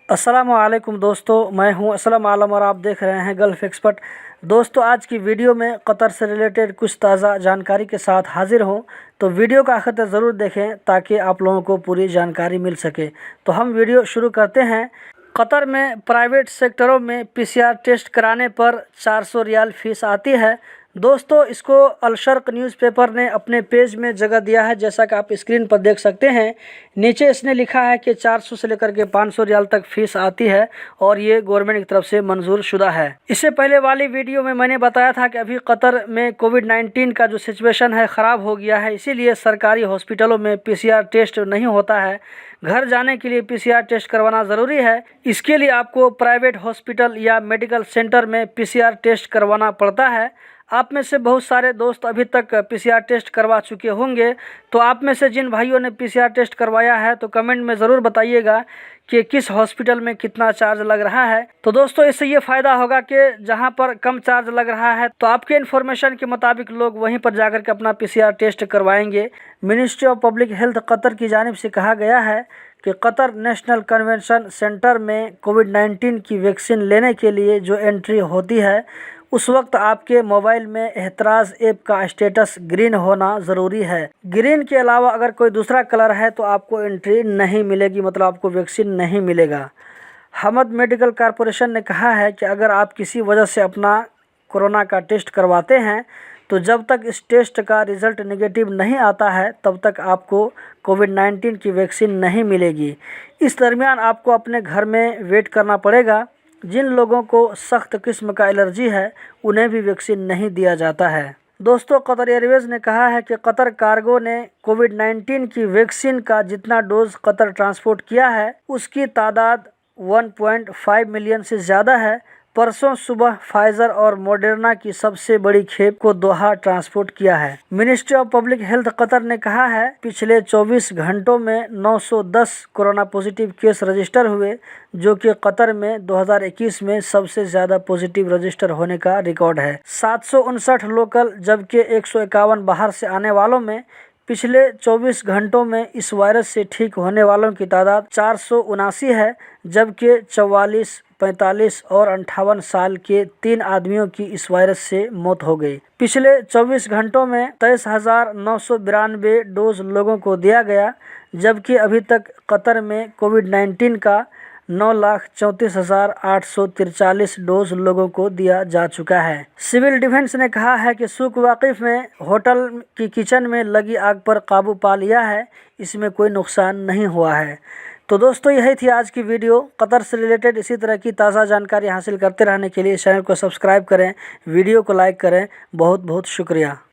अस्सलाम वालेकुम दोस्तों, मैं हूं असलम आलम और आप देख रहे हैं गल्फ़ एक्सपर्ट। दोस्तों, आज की वीडियो में कतर से रिलेटेड कुछ ताज़ा जानकारी के साथ हाजिर हूं, तो वीडियो का आखिर तक ज़रूर देखें ताकि आप लोगों को पूरी जानकारी मिल सके। तो हम वीडियो शुरू करते हैं। कतर में प्राइवेट सेक्टरों में पीसीआर टेस्ट कराने पर 400 रियाल फ़ीस आती है। दोस्तों, इसको अल शर्क़ न्यूज़पेपर ने अपने पेज में जगह दिया है, जैसा कि आप स्क्रीन पर देख सकते हैं। नीचे इसने लिखा है कि 400 से लेकर के 500 रियाल तक फ़ीस आती है और ये गवर्नमेंट की तरफ से मंजूर शुदा है। इससे पहले वाली वीडियो में मैंने बताया था कि अभी कतर में कोविड-19 का जो सिचुएशन है ख़राब हो गया है, इसीलिए सरकारी हॉस्पिटलों में पीसीआर टेस्ट नहीं होता है। घर जाने के लिए पीसीआर टेस्ट करवाना ज़रूरी है। इसके लिए आपको प्राइवेट हॉस्पिटल या मेडिकल सेंटर में पीसीआर टेस्ट करवाना पड़ता है। आप में से बहुत सारे दोस्त अभी तक पीसीआर टेस्ट करवा चुके होंगे, तो आप में से जिन भाइयों ने पीसीआर टेस्ट करवाया है तो कमेंट में ज़रूर बताइएगा कि किस हॉस्पिटल में कितना चार्ज लग रहा है। तो दोस्तों, इससे ये फ़ायदा होगा कि जहां पर कम चार्ज लग रहा है तो आपके इन्फॉर्मेशन के मुताबिक लोग वहीं पर जाकर के अपना पीसीआर टेस्ट करवाएंगे। Ministry of public health Qatar की जानिब से कहा गया है कि कतर नेशनल कन्वेंशन सेंटर में कोविड-19 की वैक्सीन लेने के लिए जो एंट्री होती है, उस वक्त आपके मोबाइल में एहतराज़ ऐप का स्टेटस ग्रीन होना ज़रूरी है। ग्रीन के अलावा अगर कोई दूसरा कलर है तो आपको एंट्री नहीं मिलेगी, मतलब आपको वैक्सीन नहीं मिलेगा। हमद मेडिकल कॉरपोरेशन ने कहा है कि अगर आप किसी वजह से अपना कोरोना का टेस्ट करवाते हैं तो जब तक इस टेस्ट का रिज़ल्ट नेगेटिव नहीं आता है तब तक आपको कोविड-19 की वैक्सीन नहीं मिलेगी। इस दरमियान आपको अपने घर में वेट करना पड़ेगा। जिन लोगों को सख्त किस्म का एलर्जी है उन्हें भी वैक्सीन नहीं दिया जाता है। दोस्तों, कतर एयरवेज़ ने कहा है कि कतर कार्गो ने कोविड-19 की वैक्सीन का जितना डोज कतर ट्रांसपोर्ट किया है उसकी तादाद 1.5 मिलियन से ज़्यादा है। परसों सुबह फाइजर और मॉडर्ना की सबसे बड़ी खेप को दोहा ट्रांसपोर्ट किया है। Ministry of public health Qatar ने कहा है पिछले 24 घंटों में 910 कोरोना पॉजिटिव केस रजिस्टर हुए, जो कि कतर में 2021 में सबसे ज़्यादा पॉजिटिव रजिस्टर होने का रिकॉर्ड है। 759 लोकल जबकि 151 बाहर से आने वालों में पिछले 24 घंटों में इस वायरस से ठीक होने वालों की तादाद 479 है, जबकि 44, 45 और 58 साल के 3 आदमियों की इस वायरस से मौत हो गई। पिछले 24 घंटों में 23,992 डोज लोगों को दिया गया, जबकि अभी तक कतर में कोविड-19 का 9,34,843 डोज लोगों को दिया जा चुका है। सिविल डिफेंस ने कहा है कि सूक वाकिफ में होटल की किचन में लगी आग पर काबू पा लिया है, इसमें कोई नुकसान नहीं हुआ है। तो दोस्तों, यही थी आज की वीडियो। कतर से रिलेटेड इसी तरह की ताज़ा जानकारी हासिल करते रहने के लिए चैनल को सब्सक्राइब करें, वीडियो को लाइक करें। बहुत बहुत शुक्रिया।